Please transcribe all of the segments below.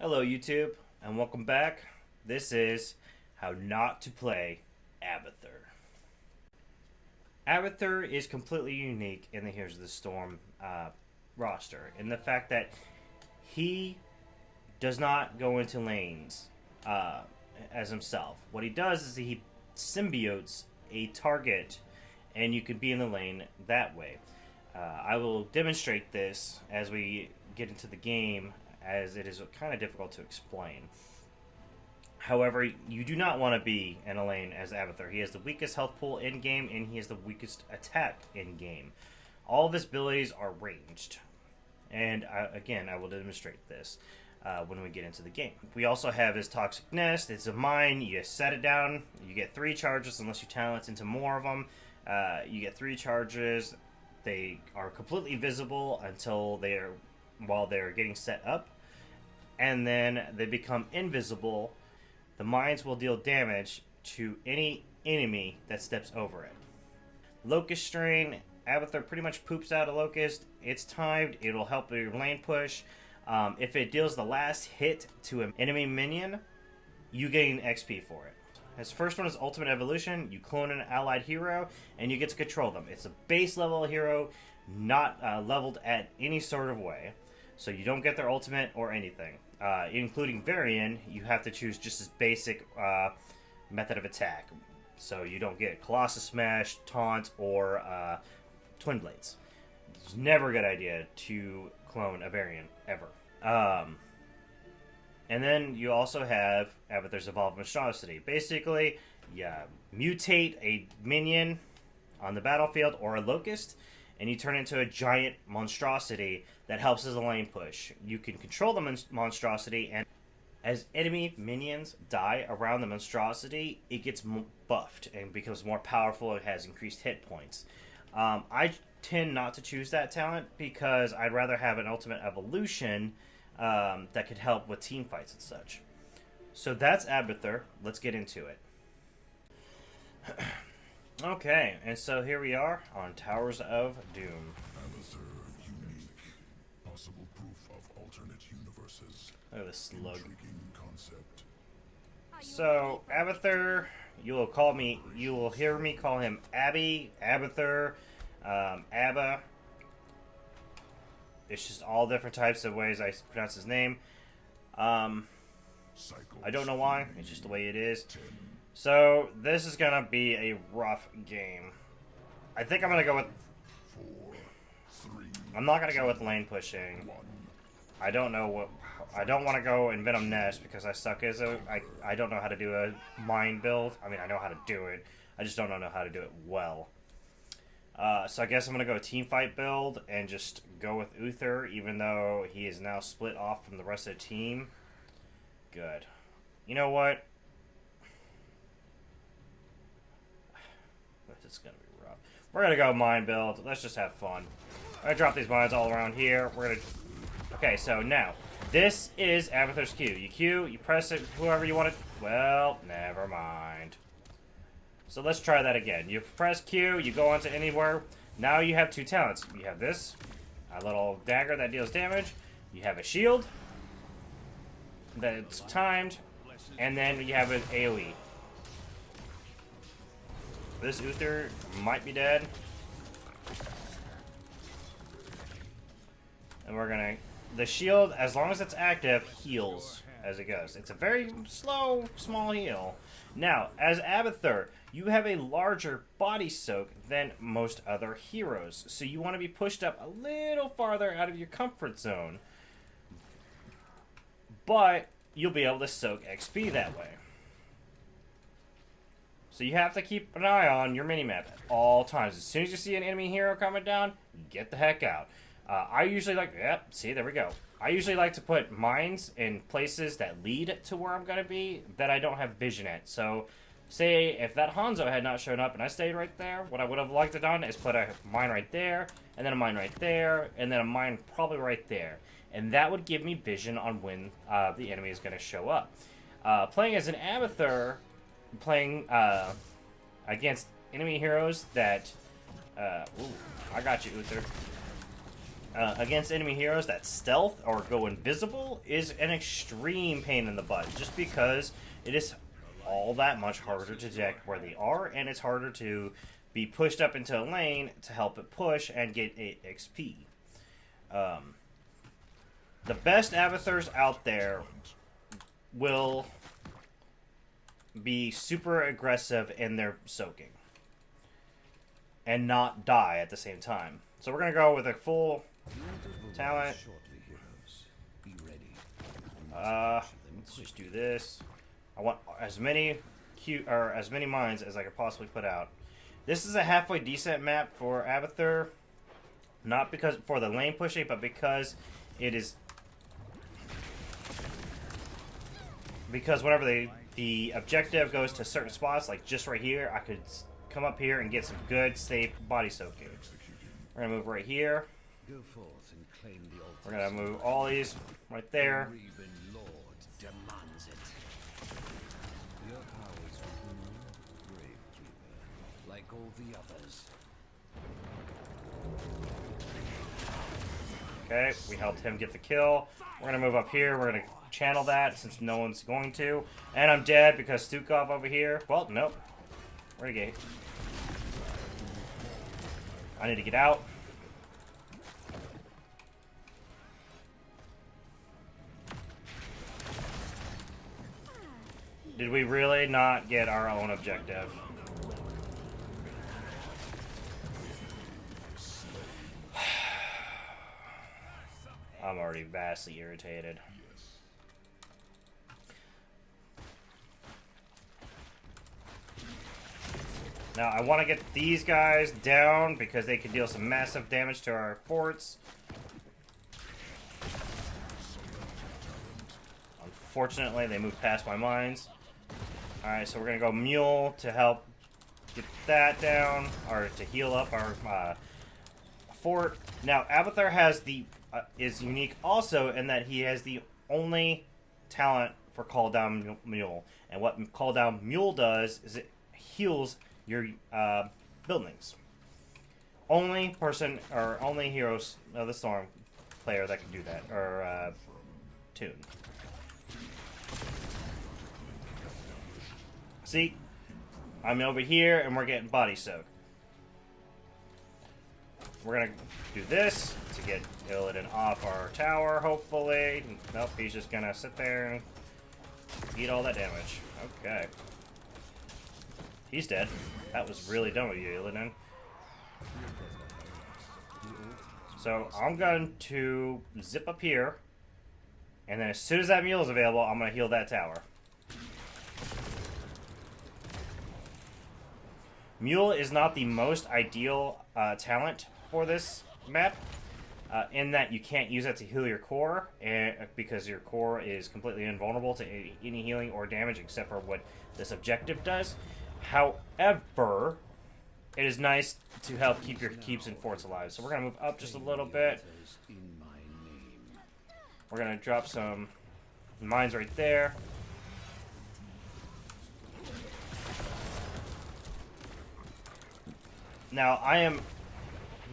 Hello YouTube, and welcome back. This is How Not To Play Abathur. Abathur is completely unique in the Heroes of the Storm roster in the fact that he does not go into lanes as himself. What he does is he symbiotes a target, and you can be in the lane that way. I will demonstrate this as we get into the game, as it is kind of difficult to explain. However, you do not want to be in a lane as Abathur. He has the weakest health pool in-game, and he has the weakest attack in-game. All of his abilities are ranged. And again, I will demonstrate this when we get into the game. We also have his Toxic Nest. It's a mine. You set it down. You get 3 charges unless you talent into more of them. You get 3 charges. They are completely visible while they're getting set up, and then they become invisible. The mines will deal damage to any enemy that steps over it. Locust Strain, Abathur pretty much poops out a Locust. It's timed. It'll help your lane push. If it deals the last hit to an enemy minion, you gain XP for it. His first one is Ultimate Evolution. You clone an allied hero, and you get to control them. It's a base level hero, not leveled at any sort of way. So you don't get their ultimate or anything. Including Varian, you have to choose just his basic method of attack. So you don't get Colossus Smash, Taunt, or Twin Blades. It's never a good idea to clone a Varian, ever. And then you also have Abathur's Evolved Monstrosity. Basically, you mutate a minion on the battlefield or a Locust, and you turn into a giant monstrosity that helps as a lane push. You can control the monstrosity, and as enemy minions die around the monstrosity, it gets buffed and becomes more powerful. It has increased hit points. I tend not to choose that talent because I'd rather have an Ultimate Evolution that could help with team fights and such. So that's Abathur. Let's get into it. Okay, and so here we are on Towers of Doom. Abathur, unique. Possible proof of alternate universes. Look at this slug. Intriguing concept. So, Abathur, you will hear me call him Abby, Abathur, Abba. It's just all different types of ways I pronounce his name. I don't know why, it's just the way it is. So, this is gonna be a rough game. I think I'm gonna go with... 4, 3, I'm not gonna go with lane pushing. 1. I don't know what... I don't want to go in Venom Nest because I suck as a... I don't know how to do a mine build. I mean, I know how to do it. I just don't know how to do it well. So I guess I'm gonna go team fight build and just go with Uther, even though he is now split off from the rest of the team. Good. You know what? This is gonna be rough. We're gonna go mine build. Let's just have fun. I'm gonna drop these mines all around here. We're gonna... Okay, so now, this is Abathur's Q. You Q, you press it, whoever you want it... Well, never mind. So let's try that again. You press Q, you go onto anywhere. Now you have 2 talents. You have this, a little dagger that deals damage. You have a shield that's timed, and then you have an AoE. This Uther might be dead. And we're gonna... The shield, as long as it's active, heals as it goes. It's a very slow, small heal. Now, as Abathur, you have a larger body soak than most other heroes. So you want to be pushed up a little farther out of your comfort zone. But you'll be able to soak XP that way. So you have to keep an eye on your minimap at all times. As soon as you see an enemy hero coming down, get the heck out. I usually like... Yep, see, there we go. I usually like to put mines in places that lead to where I'm going to be that I don't have vision at. So, say if that Hanzo had not shown up and I stayed right there, what I would have liked to done is put a mine right there, and then a mine right there, and then a mine probably right there. And that would give me vision on when the enemy is going to show up. Playing as an Abathur... Playing against enemy heroes that... ooh, I got you, Uther. against enemy heroes that stealth or go invisible is an extreme pain in the butt, just because it is all that much harder to detect where they are, and it's harder to be pushed up into a lane to help it push and get 8 XP. The best Abathurs out there will be super aggressive in their soaking and not die at the same time. So we're gonna go with a full talent. Let's just do this. I want as many as many mines as I could possibly put out. This is a halfway decent map for Abathur, not because for the lane pushing, but because it is whenever the objective goes to certain spots, like just right here, I could come up here and get some good, safe body soaking. We're gonna move right here. Go forth and claim the altars. We're gonna move all these right there. The Raven Lord demands it. Your powers will Gravekeeper, like all the others. Okay, we helped him get the kill. We're gonna move up here. We're gonna channel that since no one's going to. And I'm dead because Stukov over here. Well, nope. Renegade. I need to get out. Did we really not get our own objective? I'm already vastly irritated. Now, I want to get these guys down because they can deal some massive damage to our forts. Unfortunately, they moved past my mines. Alright, so we're going to go Mule to help get that down, or to heal up our fort. Now, Abathur has is unique also in that he has the only talent for Call Down Mule. And what Call Down Mule does is it heals your buildings. Only person, or only heroes of the Storm player that can do that, or Toon. See, I'm over here and we're getting body soaked. We're gonna do this to get Illidan off our tower, hopefully. Nope, he's just gonna sit there and eat all that damage. Okay. He's dead. That was really dumb of you, Illidan. So I'm going to zip up here, and then as soon as that mule is available, I'm going to heal that tower. Mule is not the most ideal talent for this map, in that you can't use it to heal your core, because your core is completely invulnerable to any healing or damage except for what this objective does. However, it is nice to help keep your keeps and forts alive. So we're going to move up just a little bit. We're going to drop some mines right there. Now, I am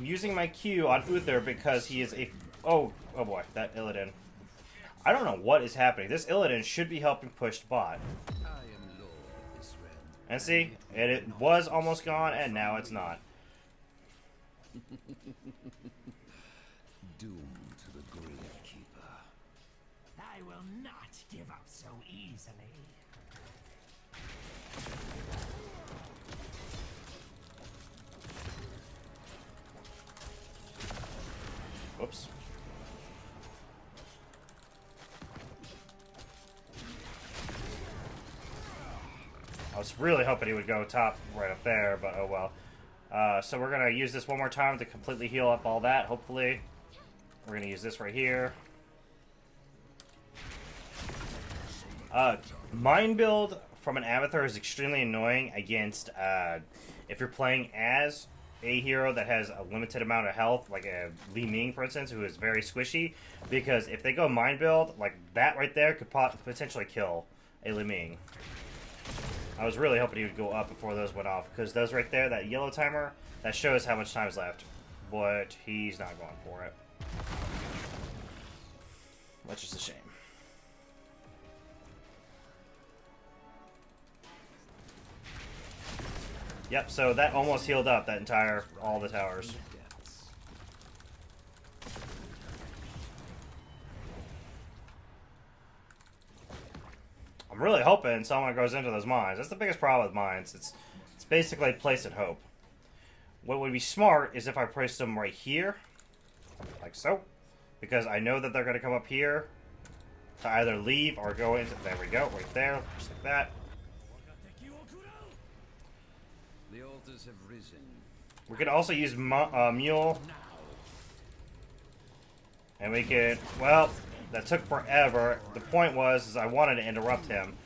using my Q on Uther because he is a... Oh boy, that Illidan. I don't know what is happening. This Illidan should be helping push bot. And see, it was almost gone, and now it's not. Doom to the Gravekeeper. I will not give up so easily. Whoops. I was really hoping he would go top right up there, but oh well. So we're going to use this one more time to completely heal up all that, hopefully. We're going to use this right here. Mine build from an Abathur is extremely annoying against, if you're playing as a hero that has a limited amount of health, like a Li Ming, for instance, who is very squishy, because if they go mine build, like that right there could potentially kill a Li Ming. I was really hoping he would go up before those went off, because those right there, that yellow timer, that shows how much time is left. But he's not going for it. which is a shame. Yep, so that almost healed up that entire, all the towers. I'm really hoping someone goes into those mines. That's the biggest problem with mines. It's basically place and hope. What would be smart is if I placed them right here, like so, because I know that they're going to come up here to either leave or go into. There we go, right there, just like that. The altars have risen. We could also use Mule. And we could, well, that took forever. The point was, is I wanted to interrupt him.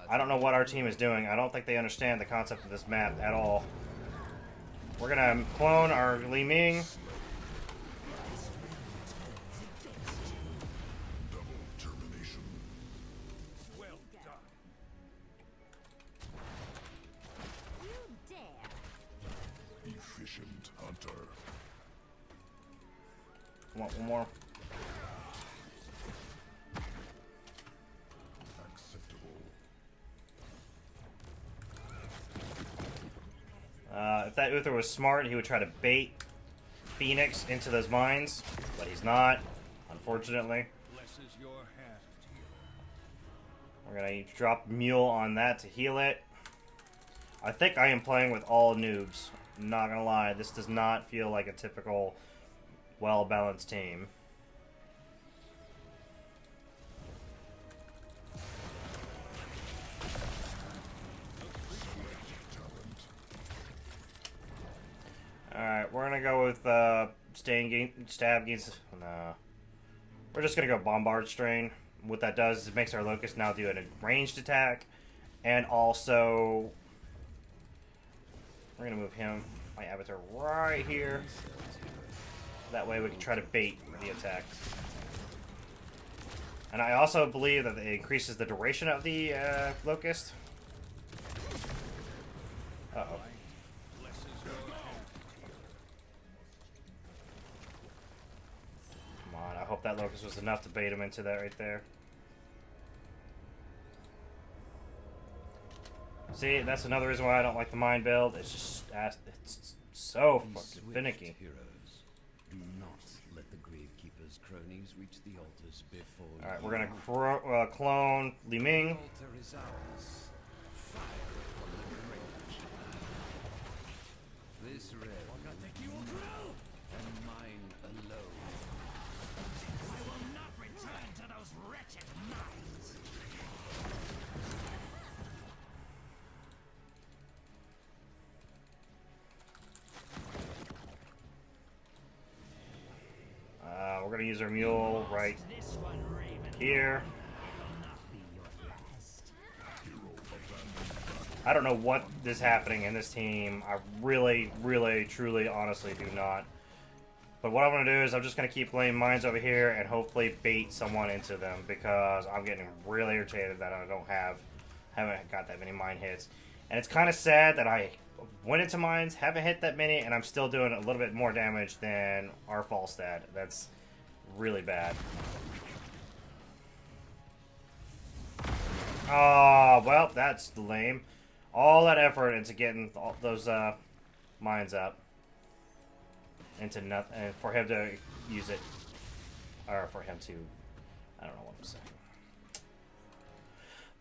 I don't know what our team is doing. I don't think they understand the concept of this map at all. We're gonna clone our Li Ming. Double termination. Well done. You dare. Efficient hunter. Come on, one more. Acceptable. If that Uther was smart, he would try to bait Phoenix into those mines, but he's not, unfortunately. Blesses your hand. We're gonna drop Mule on that to heal it. I think I am playing with all noobs. I'm not gonna lie, this does not feel like a typical well-balanced team. Alright, we're gonna go with stab against. No. We're just gonna go Bombard Strain. What that does is it makes our Locust now do a ranged attack, and also we're gonna move him, my Abathur, right here. That way we can try to bait the attack. And I also believe that it increases the duration of the Locust. Uh-oh. Come on, I hope that Locust was enough to bait him into that right there. See, that's another reason why I don't like the mine build. It's just, it's so fucking finicky. Heroes, do not let the Gravekeeper's cronies reach the altars before. Alright, we're gonna clone Li Ming. Altar is ours. Fire upon the Gravekeeper. This realm and mine alone. I will not return to those wretched mines. We're gonna use our mule right This one, Raven. here. Will not be your last. I don't know what is happening in this team. I really, really, truly, honestly do not. But what I'm going to do is I'm just going to keep laying mines over here and hopefully bait someone into them, because I'm getting really irritated that I haven't got that many mine hits. And it's kind of sad that I went into mines, haven't hit that many, and I'm still doing a little bit more damage than our Falstad. That's really bad. Oh, well, that's lame. All that effort into getting all those mines up into nothing, and for him to use it, or for him to, I don't know what I'm saying.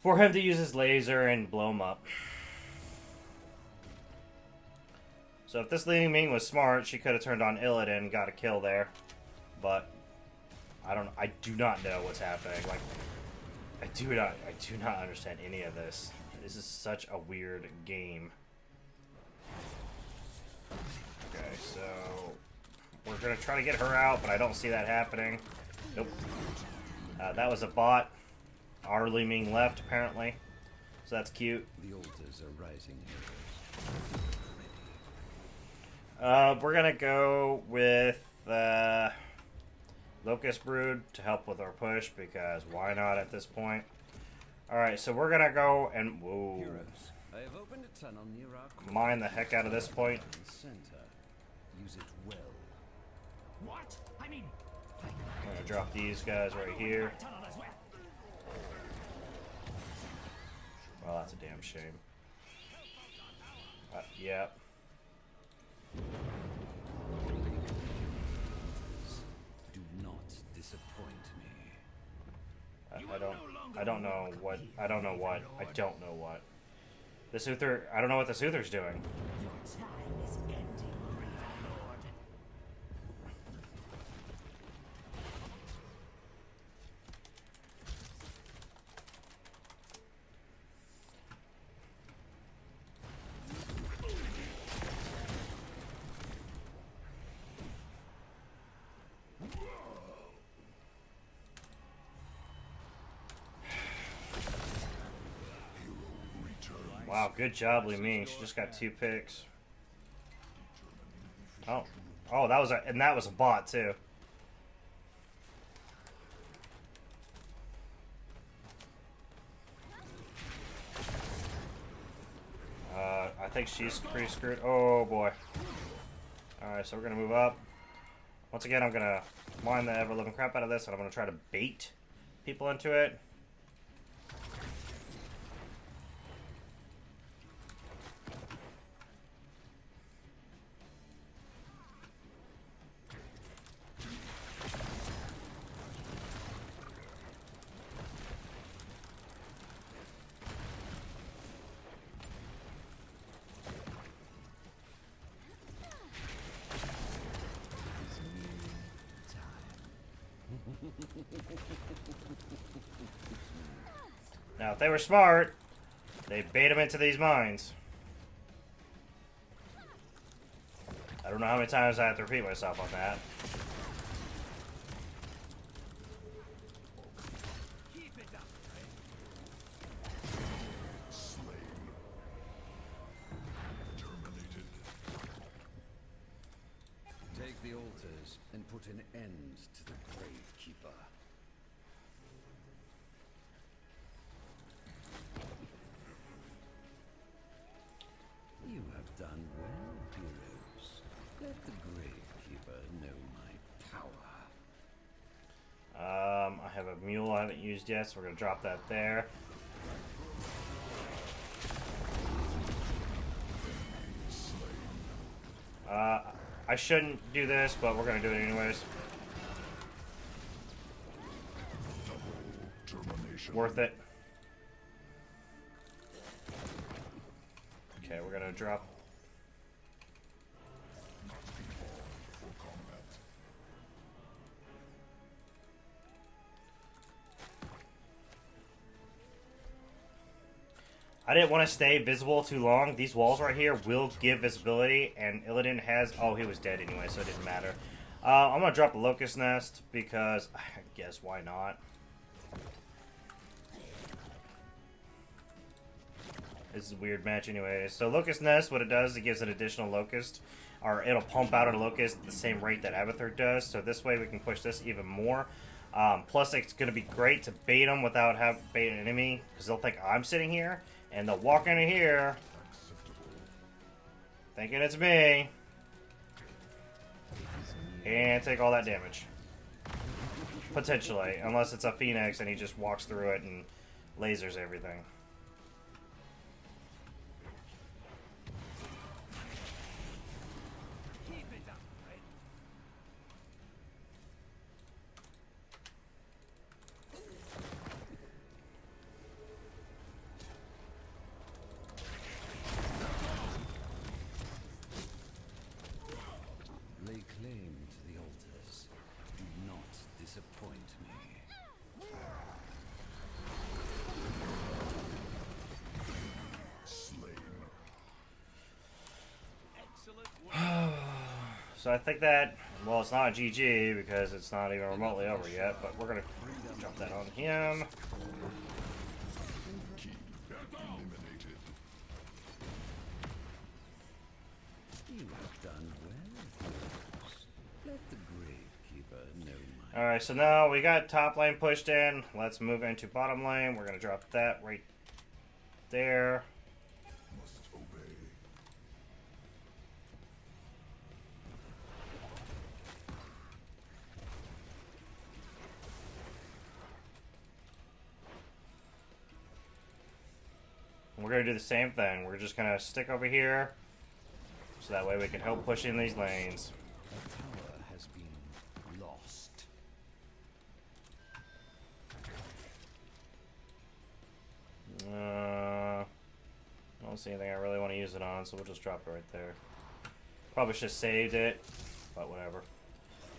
For him to use his laser and blow him up. So if this Li Ming was smart, she could have turned on Illidan and got a kill there. But I do not know what's happening. Like, I do not understand any of this. This is such a weird game. Okay, so we're gonna try to get her out, but I don't see that happening. Nope. That was a bot. Our Li Ming left apparently, so that's cute. The altars are rising. We're gonna go with Locust Brood to help with our push, because why not at this point? Alright, so we're gonna go and whoa, Heroes, I have opened a tunnel near our core. mine the heck out of this point. Center. Use it well. What? I mean, I'm gonna drop these guys right here. Well, that's a damn shame. Yep. Do not disappoint me. I don't know what. I don't know what. This Uther. I don't know what this Uther's doing. Your time is ending, Raven Lord. Wow, good job, Li Ming. She just got 2 picks. Oh, that was a bot too. I think she's pretty screwed. Oh boy. Alright, so we're gonna move up. Once again, I'm gonna mine the ever-living crap out of this, and I'm gonna try to bait people into it. Now, if they were smart, they'd bait them into these mines. I don't know how many times I have to repeat myself on that. Slain. Terminated. Take the altars and put an end to the Gravekeeper. You have done well, heroes. Let the Gravekeeper know my power. I have a mule I haven't used yet, so we're gonna drop that there. I shouldn't do this, but we're gonna do it anyways. Termination. Worth it. Okay, we're gonna drop. For combat. I didn't want to stay visible too long. These walls right here will give visibility, and Illidan has... Oh, he was dead anyway, so it didn't matter. I'm going to drop the Locust Nest, because I guess why not? This is a weird match anyway. So Locust Nest, what it does, it gives an additional Locust, or it'll pump out a Locust at the same rate that Abathur does, so this way we can push this even more. Plus, it's going to be great to bait them without having to bait an enemy, because they'll think I'm sitting here, and they'll walk into here, thinking it's me, and take all that damage. Potentially, unless it's a Phoenix and he just walks through it and lasers everything. Lay claim to the altars. Do not disappoint me. Slain. So I think that, well, it's not a GG because it's not even remotely over yet, but we're going to jump that on him. Key. Eliminated. You have done well, heroes. Let the Gravekeeper know my Alright, so now we got top lane pushed in. Let's move into bottom lane. We're going to drop that right there. Must obey. we're gonna do the same thing. We're just gonna stick over here, so that way we can help push in these lanes. A tower has been lost. I don't see anything I really want to use it on, so we'll just drop it right there. Probably should have saved it, but whatever.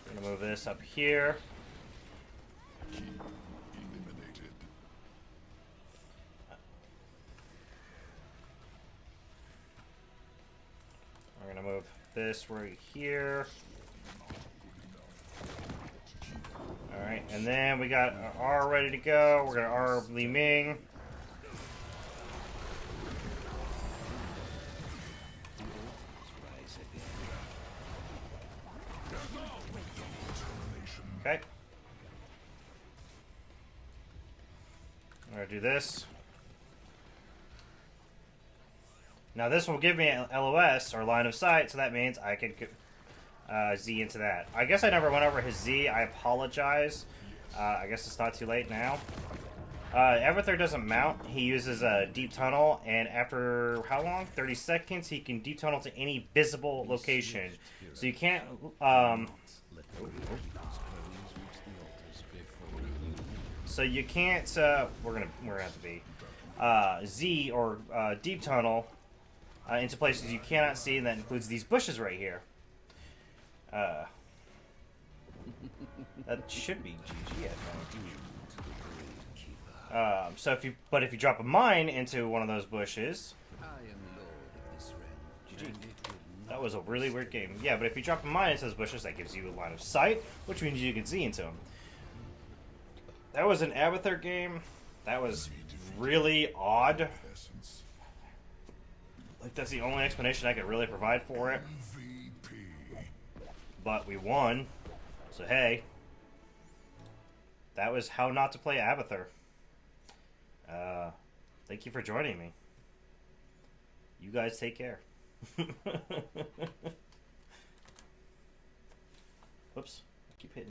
We're gonna move this up here. Key eliminated. We're gonna move this right here. Alright, and then we got our R ready to go. We're gonna R Li Ming. Rise again. Okay. I'm gonna do this. Now this will give me LOS, or line of sight, so that means I can Z into that. I guess I never went over his Z. I apologize. I guess it's not too late now. Abathur doesn't mount. He uses a deep tunnel, and after how long? 30 seconds, he can deep tunnel to any visible location. So you can't. Let the gatekeeper's clones reach the altars before you. So you can't. We're gonna have to be Z or deep tunnel into places you cannot see, and that includes these bushes right here. That should be GG, I think. So if you drop a mine into one of those bushes, I am lord of this realm. GG. And it will not That was a really weird game. Yeah, but if you drop a mine into those bushes, that gives you a line of sight, which means you can see into them. That was an Abathur game. That was really odd. Essence. Like, that's the only explanation I could really provide for it. VP. But we won. So hey. That was how not to play Abathur. Thank you for joining me. You guys take care. Whoops. I keep hitting.